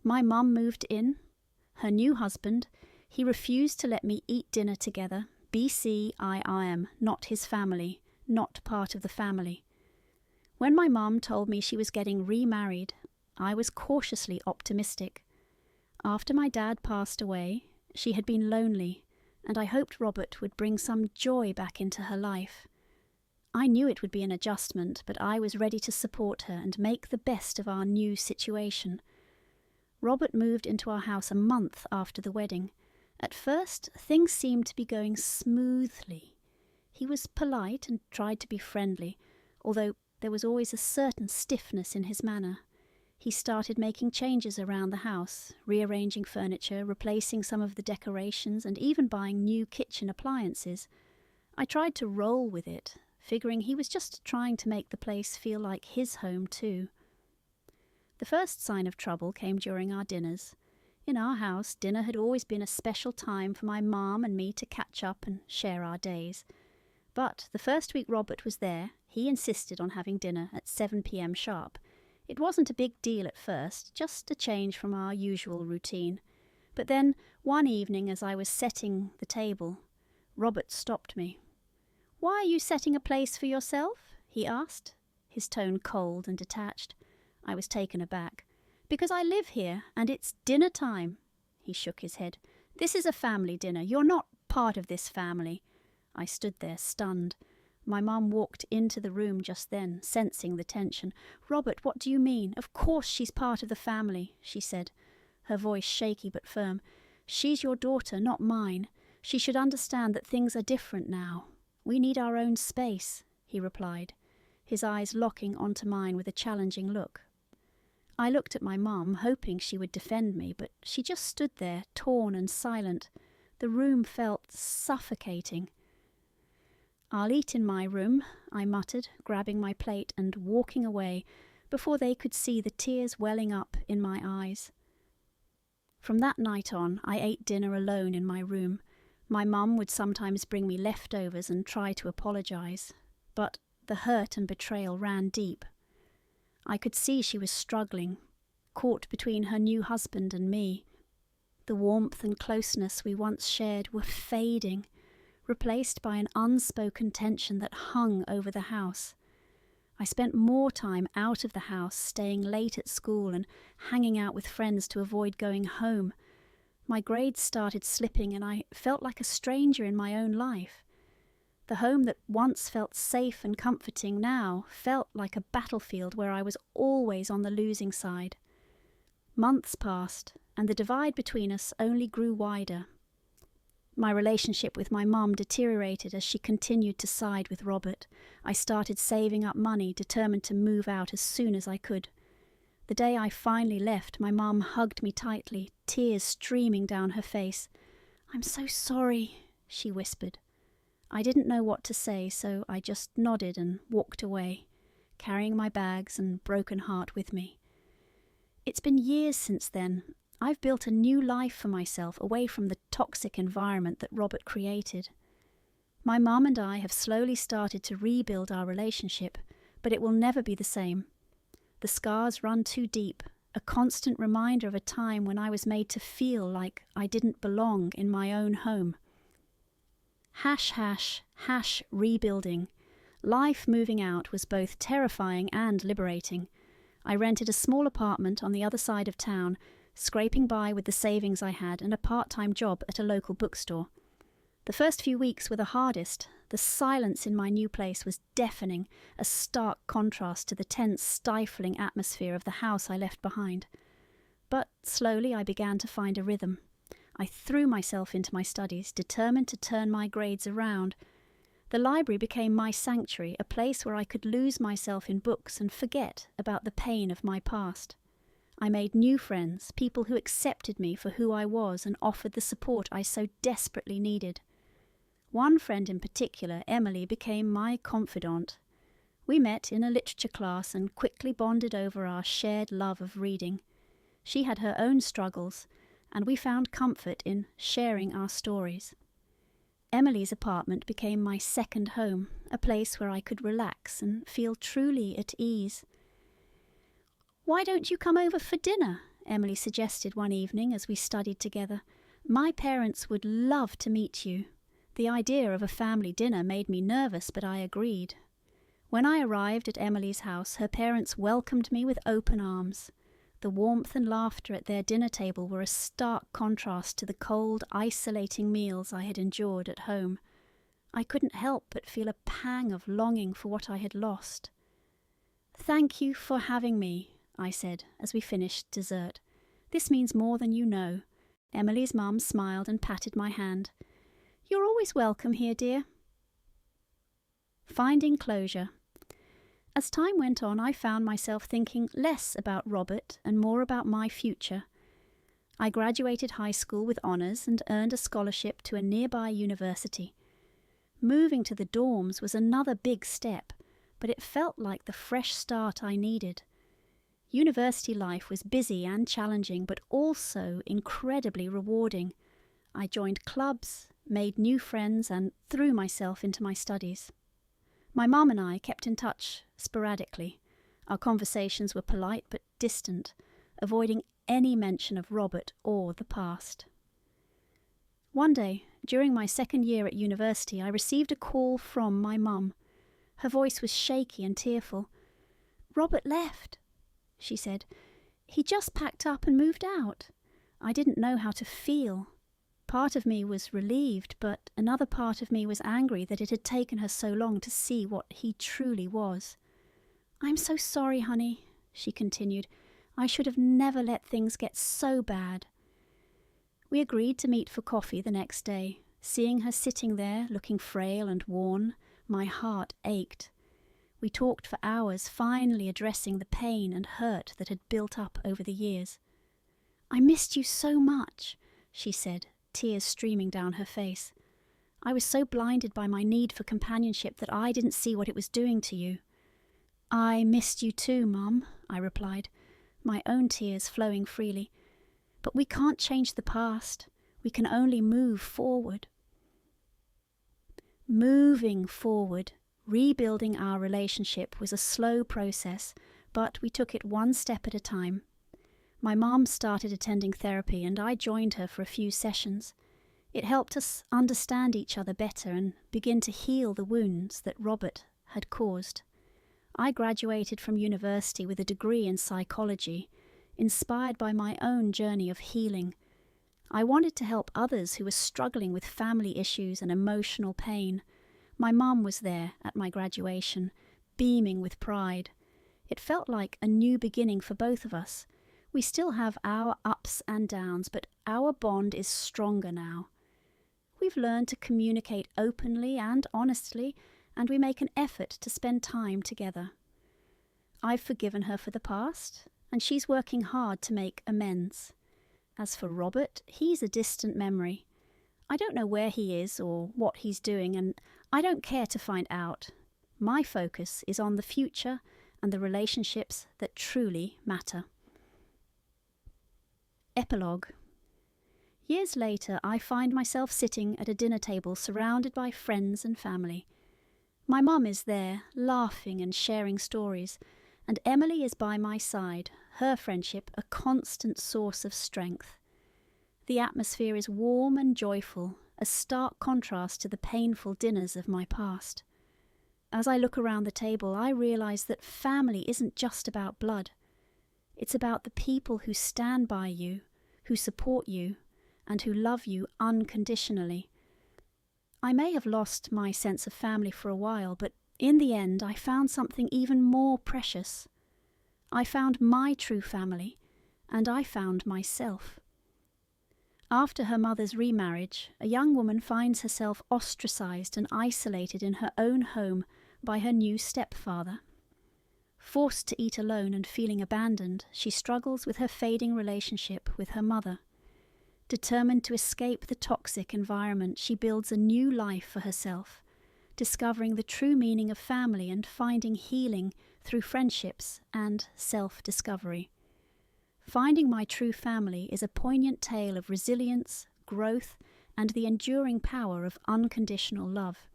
My mum moved in. Her new husband, he refused to let me eat dinner together. BCIIM, not his family, not part of the family. When my mum told me she was getting remarried, I was cautiously optimistic. After my dad passed away, she had been lonely, and I hoped Robert would bring some joy back into her life. I knew it would be an adjustment, but I was ready to support her and make the best of our new situation. Robert moved into our house a month after the wedding. At first, things seemed to be going smoothly. He was polite and tried to be friendly, although there was always a certain stiffness in his manner. He started making changes around the house, rearranging furniture, replacing some of the decorations, and even buying new kitchen appliances. I tried to roll with it, figuring he was just trying to make the place feel like his home too. The first sign of trouble came during our dinners. In our house, dinner had always been a special time for my mom and me to catch up and share our days. But the first week Robert was there, he insisted on having dinner at 7 p.m. sharp. It wasn't a big deal at first, just a change from our usual routine. But then, one evening as I was setting the table, Robert stopped me. "Why are you setting a place for yourself?" he asked, his tone cold and detached. I was taken aback. "Because I live here, and it's dinner time." He shook his head. "This is a family dinner. You're not part of this family." I stood there, stunned. My mum walked into the room just then, sensing the tension. "Robert, what do you mean? Of course she's part of the family," she said, her voice shaky but firm. "She's your daughter, not mine. She should understand that things are different now. We need our own space," he replied, his eyes locking onto mine with a challenging look. I looked at my mum, hoping she would defend me, but she just stood there, torn and silent. The room felt suffocating. "I'll eat in my room," I muttered, grabbing my plate and walking away before they could see the tears welling up in my eyes. From that night on, I ate dinner alone in my room. My mum would sometimes bring me leftovers and try to apologise, but the hurt and betrayal ran deep. I could see she was struggling, caught between her new husband and me. The warmth and closeness we once shared were fading, replaced by an unspoken tension that hung over the house. I spent more time out of the house, staying late at school and hanging out with friends to avoid going home. My grades started slipping and I felt like a stranger in my own life. The home that once felt safe and comforting now felt like a battlefield where I was always on the losing side. Months passed, and the divide between us only grew wider. My relationship with my mum deteriorated as she continued to side with Robert. I started saving up money, determined to move out as soon as I could. The day I finally left, my mum hugged me tightly, tears streaming down her face. "I'm so sorry," she whispered. I didn't know what to say, so I just nodded and walked away, carrying my bags and broken heart with me. It's been years since then. I've built a new life for myself away from the toxic environment that Robert created. My mum and I have slowly started to rebuild our relationship, but it will never be the same. The scars run too deep, a constant reminder of a time when I was made to feel like I didn't belong in my own home. # rebuilding. Life moving out was both terrifying and liberating. I rented a small apartment on the other side of town, scraping by with the savings I had and a part-time job at a local bookstore. The first few weeks were the hardest. The silence in my new place was deafening, a stark contrast to the tense, stifling atmosphere of the house I left behind. But slowly I began to find a rhythm. I threw myself into my studies, determined to turn my grades around. The library became my sanctuary, a place where I could lose myself in books and forget about the pain of my past. I made new friends, people who accepted me for who I was and offered the support I so desperately needed. One friend in particular, Emily, became my confidant. We met in a literature class and quickly bonded over our shared love of reading. She had her own struggles, and we found comfort in sharing our stories. Emily's apartment became my second home, a place where I could relax and feel truly at ease. "Why don't you come over for dinner?" Emily suggested one evening as we studied together. "My parents would love to meet you." The idea of a family dinner made me nervous, but I agreed. When I arrived at Emily's house, her parents welcomed me with open arms. The warmth and laughter at their dinner table were a stark contrast to the cold, isolating meals I had endured at home. I couldn't help but feel a pang of longing for what I had lost. "Thank you for having me," I said as we finished dessert. "This means more than you know." Emily's mum smiled and patted my hand. "You're always welcome here, dear." Finding closure. As time went on, I found myself thinking less about Robert and more about my future. I graduated high school with honours and earned a scholarship to a nearby university. Moving to the dorms was another big step, but it felt like the fresh start I needed. University life was busy and challenging, but also incredibly rewarding. I joined clubs, made new friends, and threw myself into my studies. My mum and I kept in touch sporadically. Our conversations were polite but distant, avoiding any mention of Robert or the past. One day, during my second year at university, I received a call from my mum. Her voice was shaky and tearful. "Robert left," she said. "He just packed up and moved out." I didn't know how to feel. Part of me was relieved, but another part of me was angry that it had taken her so long to see what he truly was. "I'm so sorry, honey," she continued. "I should have never let things get so bad." We agreed to meet for coffee the next day. Seeing her sitting there, looking frail and worn, my heart ached. We talked for hours, finally addressing the pain and hurt that had built up over the years. "I missed you so much," she said, tears streaming down her face. "I was so blinded by my need for companionship that I didn't see what it was doing to you." "I missed you too, Mum," I replied, my own tears flowing freely. "But we can't change the past. We can only move forward." Moving forward, rebuilding our relationship was a slow process, but we took it one step at a time. My mom started attending therapy and I joined her for a few sessions. It helped us understand each other better and begin to heal the wounds that Robert had caused. I graduated from university with a degree in psychology, inspired by my own journey of healing. I wanted to help others who were struggling with family issues and emotional pain. My mum was there at my graduation, beaming with pride. It felt like a new beginning for both of us. We still have our ups and downs, but our bond is stronger now. We've learned to communicate openly and honestly, and we make an effort to spend time together. I've forgiven her for the past, and she's working hard to make amends. As for Robert, he's a distant memory. I don't know where he is or what he's doing, and I don't care to find out. My focus is on the future and the relationships that truly matter. Epilogue. Years later, I find myself sitting at a dinner table surrounded by friends and family. My mum is there, laughing and sharing stories, and Emily is by my side, her friendship a constant source of strength. The atmosphere is warm and joyful, a stark contrast to the painful dinners of my past. As I look around the table, I realise that family isn't just about blood. It's about the people who stand by you, who support you, and who love you unconditionally. I may have lost my sense of family for a while, but in the end I found something even more precious. I found my true family, and I found myself. After her mother's remarriage, a young woman finds herself ostracized and isolated in her own home by her new stepfather. Forced to eat alone and feeling abandoned, she struggles with her fading relationship with her mother. Determined to escape the toxic environment, she builds a new life for herself, discovering the true meaning of family and finding healing through friendships and self-discovery. Finding My True Family is a poignant tale of resilience, growth, and the enduring power of unconditional love.